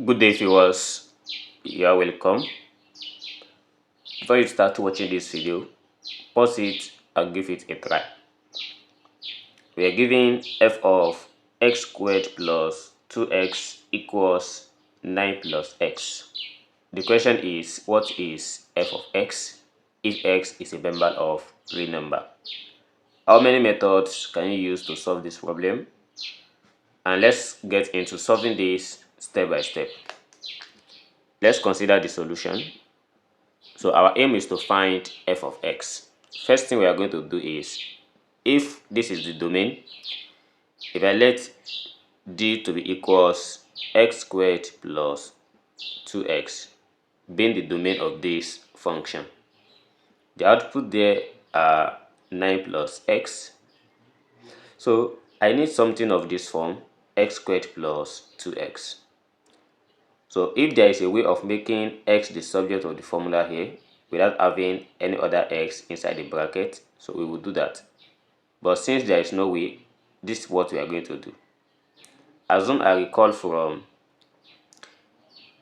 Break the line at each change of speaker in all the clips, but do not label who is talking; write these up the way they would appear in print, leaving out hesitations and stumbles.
Good day, viewers. You are welcome. Before you start watching this video, pause it and give it a try. We are given f of x squared plus 2x equals 9 plus x. The question is, what is f of x if x is a member of real number? How many methods can you use to solve this problem? And let's get into solving this step by step. Let's consider the solution. So our aim is to find f of x. First thing we are going to do is, if this is the domain, if I let d to be equals x squared plus 2x being the domain of this function, the output there are 9 plus x. So I need something of this form, x squared plus 2x. So if there is a way of making x the subject of the formula here without having any other x inside the bracket, so we will do that. But since there is no way, this is what we are going to do. Assume I recall from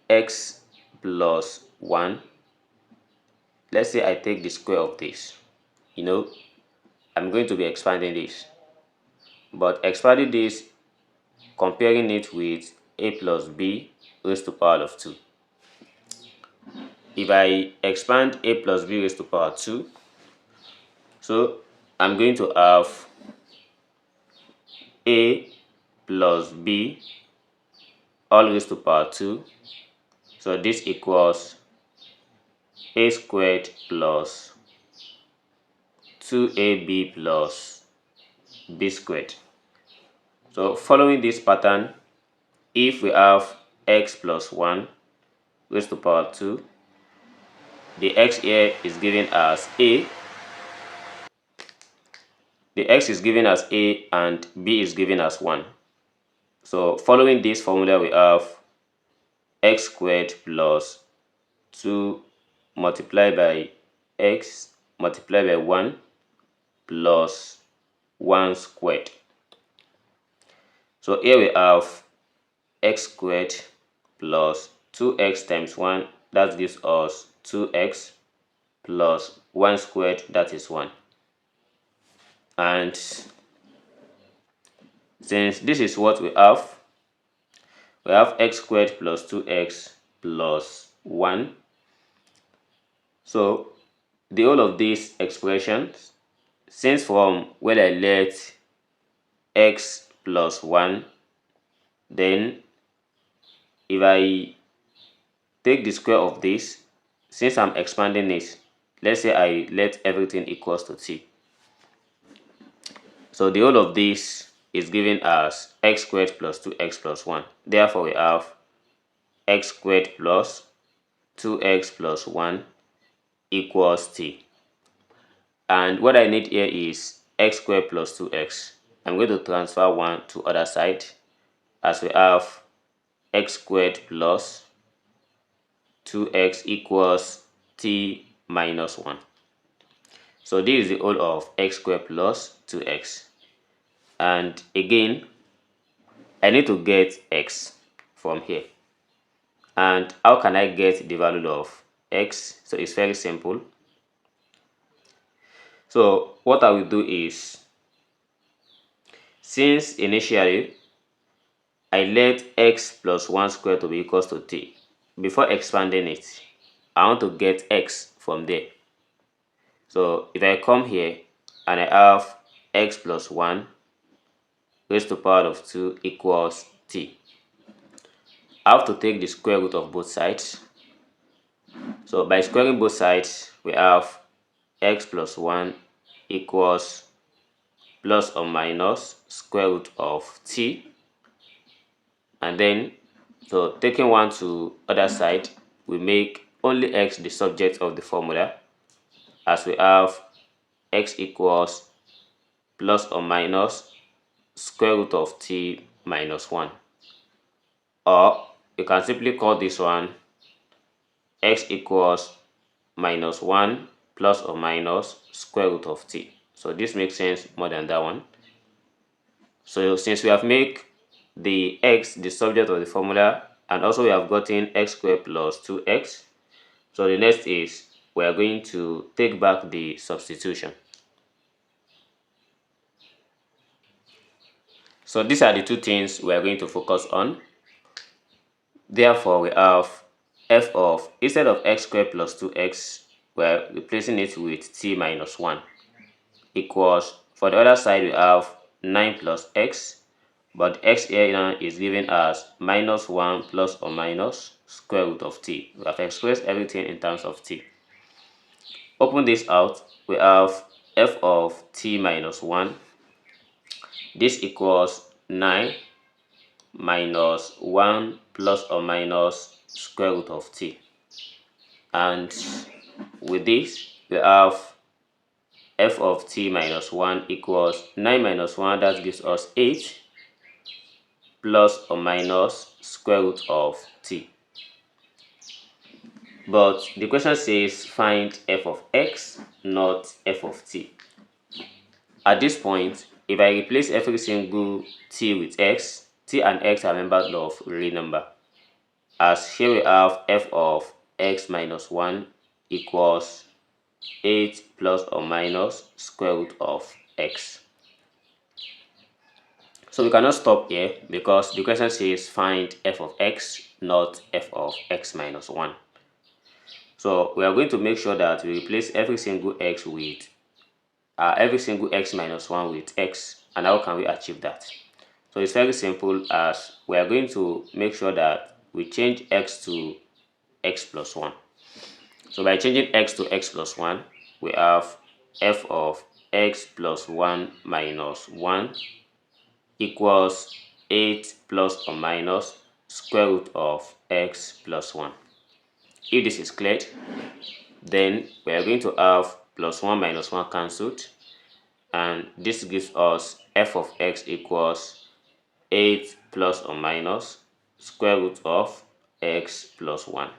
x plus 1. Let's say I take the square of this. I'm going to be expanding this. But expanding this, comparing it with a plus b raised to power of 2. If I expand a plus b raised to power 2, so I'm going to have a plus b all raised to power 2. So this equals a squared plus 2ab plus b squared. So following this pattern, if we have x plus 1 raised to power 2, the x here is given as a, the x is given as a and b is given as 1. So following this formula, we have x squared plus 2 multiplied by x multiplied by 1 plus 1 squared. So here we have x squared plus 2x times 1, that gives us 2x plus 1 squared, that is 1. And since this is what we have x squared plus 2x plus 1. So the whole of these expressions, since from when I let x plus 1, then if I take the square of this, since I'm expanding this, let's say I let everything equals to t. So the whole of this is given as x squared plus 2x plus 1. Therefore, we have x squared plus 2x plus 1 equals t. And what I need here is x squared plus 2x. I'm going to transfer 1 to other side, as we have x squared plus 2x equals t minus 1. So this is the whole of x squared plus 2x. And again, I need to get x from here. And how can I get the value of x? So it's very simple. So what I will do is, since initially I let x plus 1 squared to be equals to t, before expanding it, I want to get x from there. So if I come here and I have x plus 1 raised to the power of 2 equals t, I have to take the square root of both sides. So by squaring both sides, we have x plus 1 equals plus or minus square root of t. And then, so taking 1 to other side, we make only x the subject of the formula, as we have x equals plus or minus square root of t minus 1. Or you can simply call this one x equals minus 1 plus or minus square root of t. So this makes sense more than that one. So since we have made the x the subject of the formula, and also we have gotten x squared plus 2x. So the next is we are going to take back the substitution. So these are the two things we are going to focus on. Therefore, we have f of, instead of x squared plus 2x, we are replacing it with t minus 1 equals, for the other side we have 9 plus x, but x here now is given as minus 1 plus or minus square root of t. We have expressed everything in terms of t. Open this out, we have f of t minus 1. This equals 9 minus 1 plus or minus square root of t. And with this, we have f of t minus 1 equals 9 minus 1, that gives us 8 plus or minus square root of t. But the question says find f of x, not f of t. At this point, if I replace every single t with x, t and x are members of real number. As here we have f of x minus 1 equals 8 plus or minus square root of x. So we cannot stop here because the question says find f of x, not f of x minus 1. So we are going to make sure that we replace every single x with every single x minus 1 with x. And how can we achieve that? So it's very simple, as we are going to make sure that we change x to x plus 1. So by changing x to x plus 1, we have f of x plus 1 minus 1 equals 8 plus or minus square root of x plus 1. If this is cleared, then we are going to have plus 1 minus 1 cancelled, and this gives us f of x equals 8 plus or minus square root of x plus 1.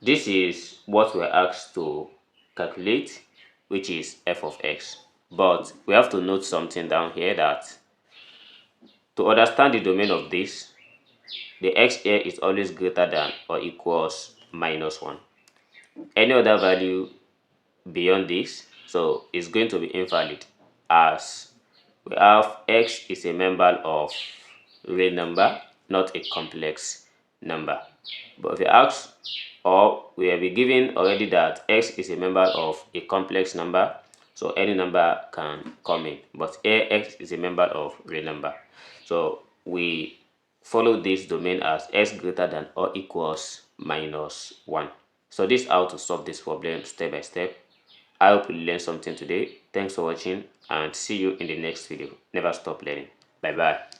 This is what we're asked to calculate, which is f of x. But we have to note something down here, that to understand the domain of this, the x here is always greater than or equals minus 1. Any other value beyond this, so it's going to be invalid, as we have x is a member of real number, not a complex number. But if you ask, or we have been given already that x is a member of a complex number, so any number can come in. But here x is a member of real number, so we follow this domain as x greater than or equals minus 1. So this is how to solve this problem step by step. I hope you learned something today. Thanks for watching, and see you in the next video. Never stop learning. Bye bye.